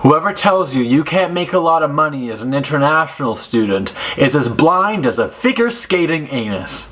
Whoever tells you you can't make a lot of money as an international student is as blind as a figure skating anus.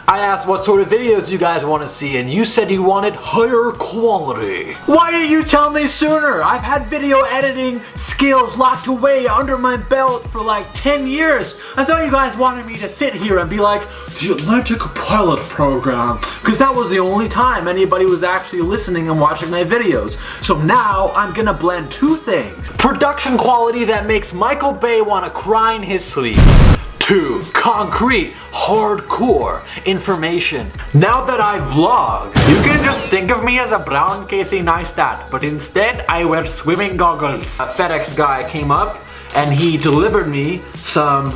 I asked what sort of videos you guys want to see, and you said you wanted higher quality. Why didn't you tell me sooner? I've had video editing skills locked away under my belt for like 10 years. I thought you guys wanted me to sit here and be like, the Atlantic Pilot Program, because that was the only time anybody was actually listening and watching my videos. So now I'm gonna blend two things. Production quality that makes Michael Bay want to cry in his sleep. 2. Concrete, hardcore information. Now that I vlog, you can just think of me as a brown Casey Neistat, but instead I wear swimming goggles. A FedEx guy came up and he delivered me some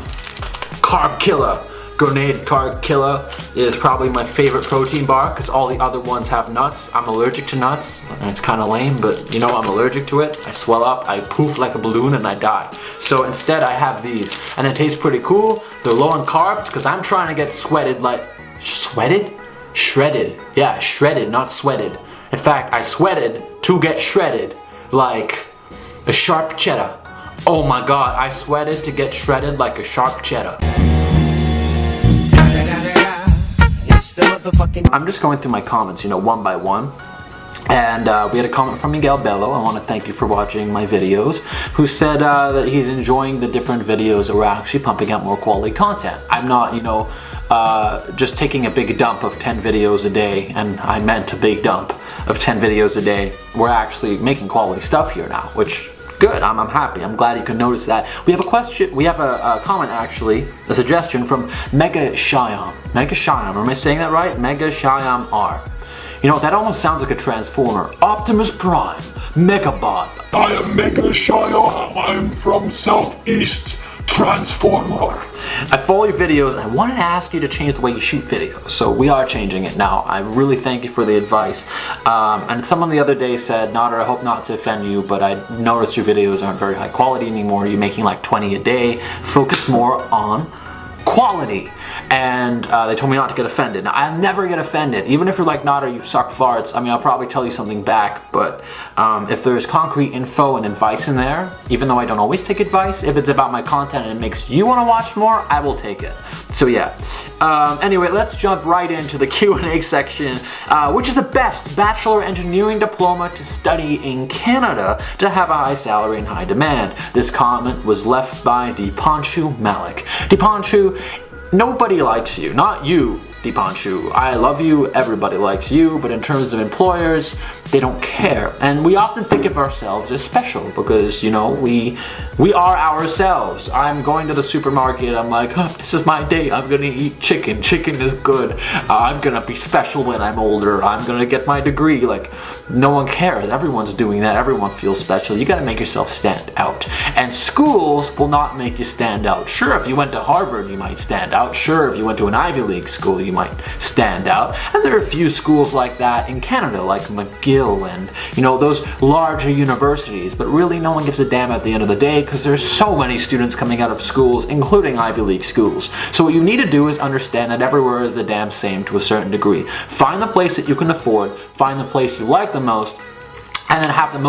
Carb Killer. Grenade Carb Killer is probably my favorite protein bar because all the other ones have nuts. I'm allergic to nuts, and it's kind of lame, but you know, I'm allergic to it. I swell up, I poof like a balloon, and I die. So instead I have these, and it tastes pretty cool. They're low in carbs because I'm trying to get sweated like... Sweated? Shredded. Yeah, shredded, not sweated. In fact, I sweated to get shredded like a sharp cheddar. Oh my god, I sweated to get shredded like a sharp cheddar. I'm just going through my comments, you know, one by one. And we had a comment from Miguel Bello. I want to thank you for watching my videos, who said that he's enjoying the different videos that we're actually pumping out more quality content. I'm not, you know, just taking a big dump of 10 videos a day, and I meant a big dump of 10 videos a day. We're actually making quality stuff here now, which good. I'm happy. I'm glad you could notice that. We have a question. We have a comment actually, a suggestion from Mega Shyam. Mega Shyam. Am I saying that right? Mega Shyam R. You know, that almost sounds like a Transformer. Optimus Prime. Megabot. I am Mega Shyam. I'm from Southeast Transformer. I follow your videos and I wanted to ask you to change the way you shoot videos. So we are changing it now. I really thank you for the advice. And someone the other day said, Nader, I hope not to offend you, but I noticed your videos aren't very high quality anymore. You're making like 20 a day. Focus more on quality. And they told me not to get offended. Now, I never get offended. Even if you're like, Nader, you suck farts, I mean, I'll probably tell you something back. But if there's concrete info and advice in there, even though I don't always take advice, if it's about my content and it makes you want to watch more, I will take it. So yeah. Anyway, let's jump right into the Q&A section. Which is the best bachelor engineering diploma to study in Canada to have a high salary and high demand? This comment was left by Dipanshu Malik. Dipanshu, nobody likes you, not you, Dipanshu. I love you, everybody likes you, but in terms of employers, they don't care. And we often think of ourselves as special because, you know, we are ourselves. I'm going to the supermarket, I'm like, oh, this is my day, I'm gonna eat chicken. Chicken is good. I'm gonna be special when I'm older. I'm gonna get my degree. Like, no one cares. Everyone's doing that. Everyone feels special. You gotta make yourself stand out. And schools will not make you stand out. Sure, if you went to Harvard, you might stand out. Sure, if you went to an Ivy League school, you might stand out. And there are a few schools like that in Canada, like McGill and, you know, those larger universities. But really, no one gives a damn at the end of the day because there's so many students coming out of schools, including Ivy League schools. So what you need to do is understand that everywhere is the damn same to a certain degree. Find the place that you can afford, find the place you like the most, and then have the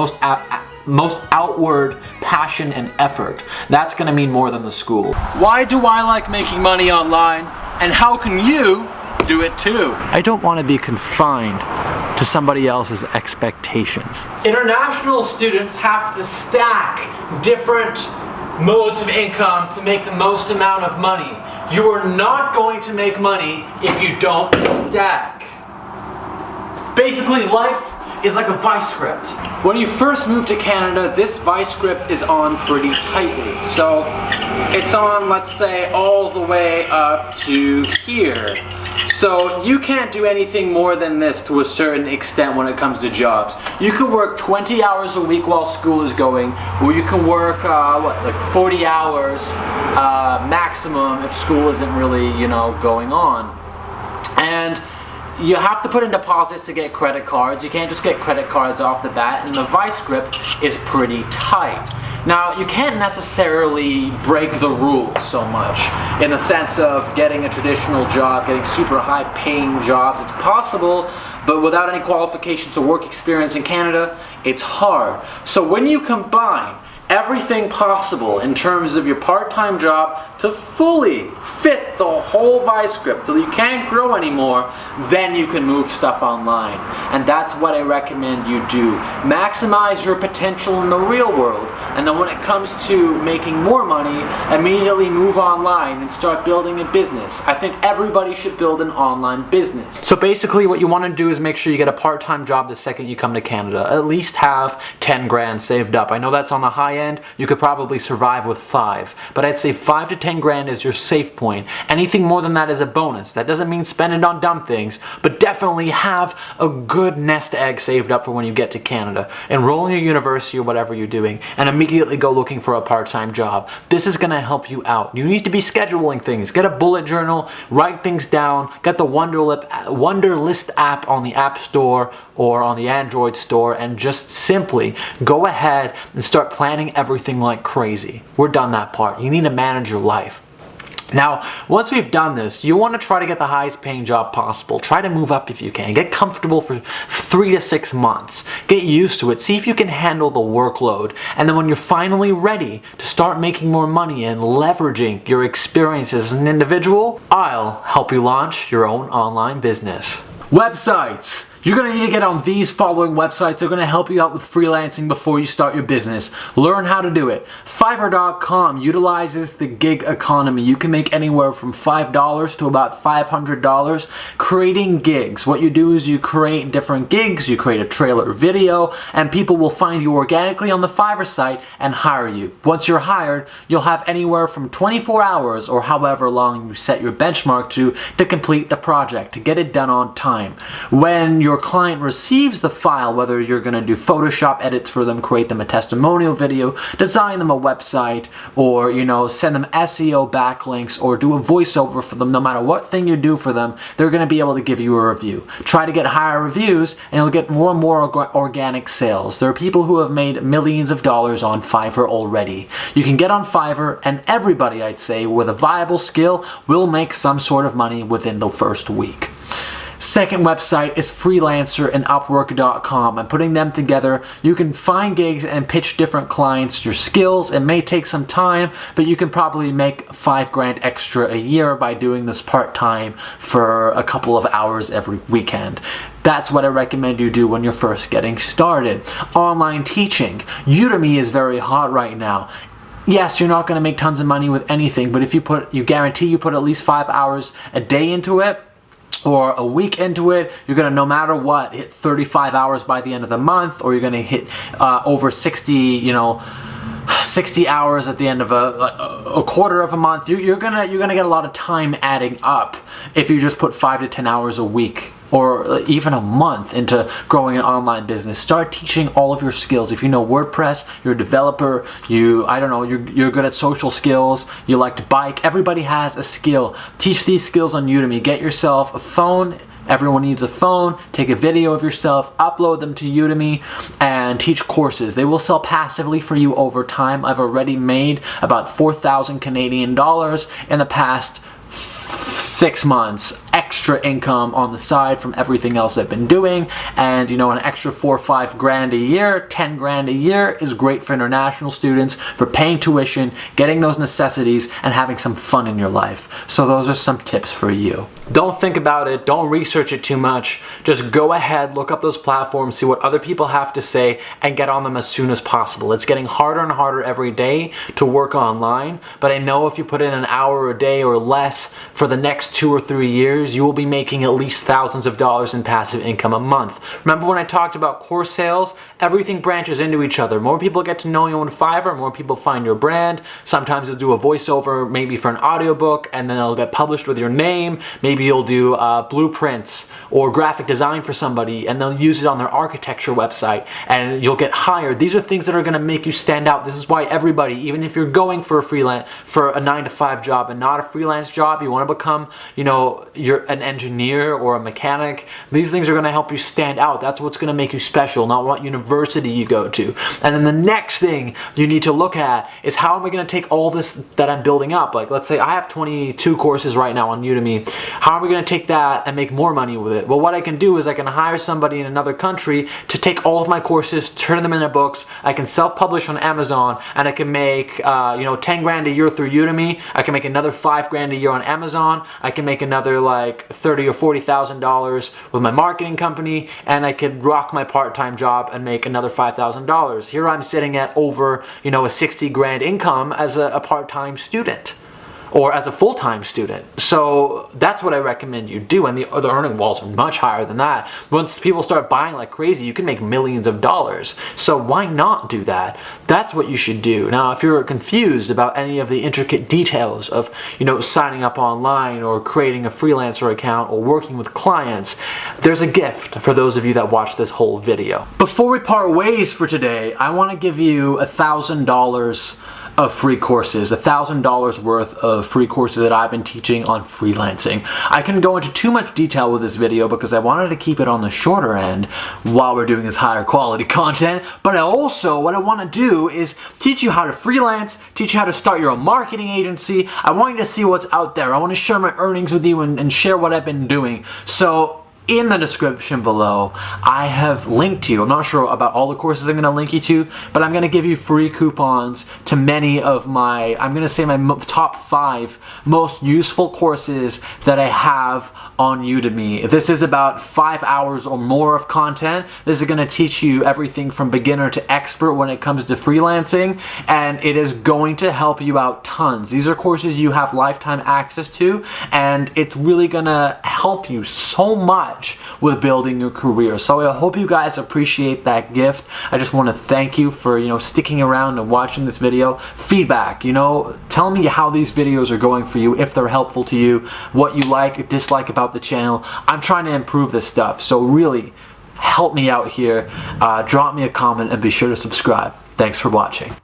most outward passion and effort. That's gonna mean more than the school. Why do I like making money online, and how can you do it too? I don't want to be confined to somebody else's expectations. International students have to stack different modes of income to make the most amount of money. You are not going to make money if you don't stack. Basically, life is like a vice script. When you first move to Canada, this vice script is on pretty tightly. So it's on, let's say, all the way up to here. So you can't do anything more than this to a certain extent when it comes to jobs. You can work 20 hours a week while school is going, or you can work, like 40 hours maximum if school isn't really, you know, going on. And you have to put in deposits to get credit cards. You can't just get credit cards off the bat, and the vice script is pretty tight. Now, you can't necessarily break the rules so much in the sense of getting a traditional job, getting super high paying jobs. It's possible, but without any qualifications or work experience in Canada, it's hard. So when you combine everything possible in terms of your part-time job to fully fit the whole vice grip till you can't grow anymore, then you can move stuff online. And that's what I recommend you do. Maximize your potential in the real world, and then when it comes to making more money, immediately move online and start building a business. I think everybody should build an online business. So basically what you want to do is make sure you get a part-time job the second you come to Canada. At least have 10 grand saved up. I know that's on the high end. You could probably survive with 5, but I'd say 5 to 10 grand is your safe point. Anything more than that is a bonus. That doesn't mean spend it on dumb things, but definitely have a good nest egg saved up for when you get to Canada. Enroll in your university or whatever you're doing, and immediately go looking for a part-time job. This is going to help you out. You need to be scheduling things. Get a bullet journal, write things down, get the Wunderlist app on the App Store or on the Android store, and just simply go ahead and start planning everything like crazy. We're done that part. You need to manage your life. Now, once we've done this, you want to try to get the highest paying job possible. Try to move up if you can. Get comfortable for 3 to 6 months. Get used to it. See if you can handle the workload. And then when you're finally ready to start making more money and leveraging your experience as an individual, I'll help you launch your own online business. Websites. You're going to need to get on these following websites. They're going to help you out with freelancing before you start your business. Learn how to do it. Fiverr.com utilizes the gig economy. You can make anywhere from $5 to about $500 creating gigs. What you do is you create different gigs, you create a trailer video, and people will find you organically on the Fiverr site and hire you. Once you're hired, you'll have anywhere from 24 hours or however long you set your benchmark to complete the project, to get it done on time. When your client receives the file, whether you're going to do Photoshop edits for them, create them a testimonial video, design them a website, or send them SEO backlinks, or do a voiceover for them, no matter what thing you do for them, they're going to be able to give you a review. Try to get higher reviews and you'll get more and more organic sales. There are people who have made millions of dollars on Fiverr already. You can get on Fiverr, and everybody, I'd say, with a viable skill will make some sort of money within the first week. Second website is Freelancer and Upwork.com. And putting them together, you can find gigs and pitch different clients your skills. It may take some time, but you can probably make 5 grand extra a year by doing this part-time for a couple of hours every weekend. That's what I recommend you do when you're first getting started. Online teaching. Udemy is very hot right now. Yes, you're not going to make tons of money with anything, but if you guarantee you put at least 5 hours a day into it, or a week into it, you're going to, no matter what, hit 35 hours by the end of the month, or you're going to hit over 60 hours at the end of a quarter of a month. You're gonna get a lot of time adding up if you just put 5 to 10 hours a week or even a month into growing an online business. Start teaching all of your skills. If you know WordPress, you're a developer, you're good at social skills, you like to bike, everybody has a skill. Teach these skills on Udemy. Get yourself a phone. Everyone needs a phone. Take a video of yourself, upload them to Udemy, and teach courses. They will sell passively for you over time. I've already made about 4,000 Canadian dollars in the past 6 months, extra income on the side from everything else I've been doing, and an extra 4 or 5 grand a year, 10 grand a year is great for international students, for paying tuition, getting those necessities, and having some fun in your life. So those are some tips for you. Don't think about it, don't research it too much, just go ahead, look up those platforms, see what other people have to say, and get on them as soon as possible. It's getting harder and harder every day to work online, but I know if you put in an hour a day or less for the next 2 or 3 years, you will be making at least thousands of dollars in passive income a month. Remember when I talked about course sales? Everything branches into each other. More people get to know you on Fiverr, more people find your brand. Sometimes you'll do a voiceover maybe for an audiobook, and then it'll get published with your name. Maybe you'll do blueprints or graphic design for somebody, and they'll use it on their architecture website, and you'll get hired. These are things that are going to make you stand out. This is why everybody, even if you're going for a 9-to-5 job and not a freelance job, you want to become, an engineer or a mechanic. These things are going to help you stand out. That's what's going to make you special, not what university you go to. And then the next thing you need to look at is how am I going to take all this that I'm building up? Like, let's say I have 22 courses right now on Udemy. How am I going to take that and make more money with it? Well, what I can do is I can hire somebody in another country to take all of my courses, turn them into books. I can self-publish on Amazon, and I can make 10 grand a year through Udemy. I can make another 5 grand a year on Amazon. I can make another like $30,000 or $40,000 with my marketing company, and I could rock my part-time job and make another $5,000. Here I'm sitting at over a 60 grand income as a part-time student, or as a full-time student. So that's what I recommend you do, and the earning walls are much higher than that. Once people start buying like crazy, you can make millions of dollars. So why not do that? That's what you should do. Now, if you're confused about any of the intricate details of signing up online or creating a freelancer account or working with clients, there's a gift for those of you that watch this whole video. Before we part ways for today, I want to give you $1,000 of free courses, $1,000 worth of free courses that I've been teaching on freelancing. I can go into too much detail with this video because I wanted to keep it on the shorter end while we're doing this higher quality content, but what I want to do is teach you how to freelance, teach you how to start your own marketing agency. I want you to see what's out there. I want to share my earnings with you and share what I've been doing. So in the description below, I have linked you. I'm not sure about all the courses I'm going to link you to, but I'm going to give you free coupons to many of my, I'm going to say my top 5 most useful courses that I have on Udemy. This is about 5 hours or more of content. This is going to teach you everything from beginner to expert when it comes to freelancing, and it is going to help you out tons. These are courses you have lifetime access to, and it's really going to help you so much with building your career. So I hope you guys appreciate that gift. I just want to thank you for sticking around and watching this video. Feedback, tell me how these videos are going for you, if they're helpful to you, what you like, dislike about the channel. I'm trying to improve this stuff, so really help me out here. Drop me a comment and be sure to subscribe. Thanks for watching.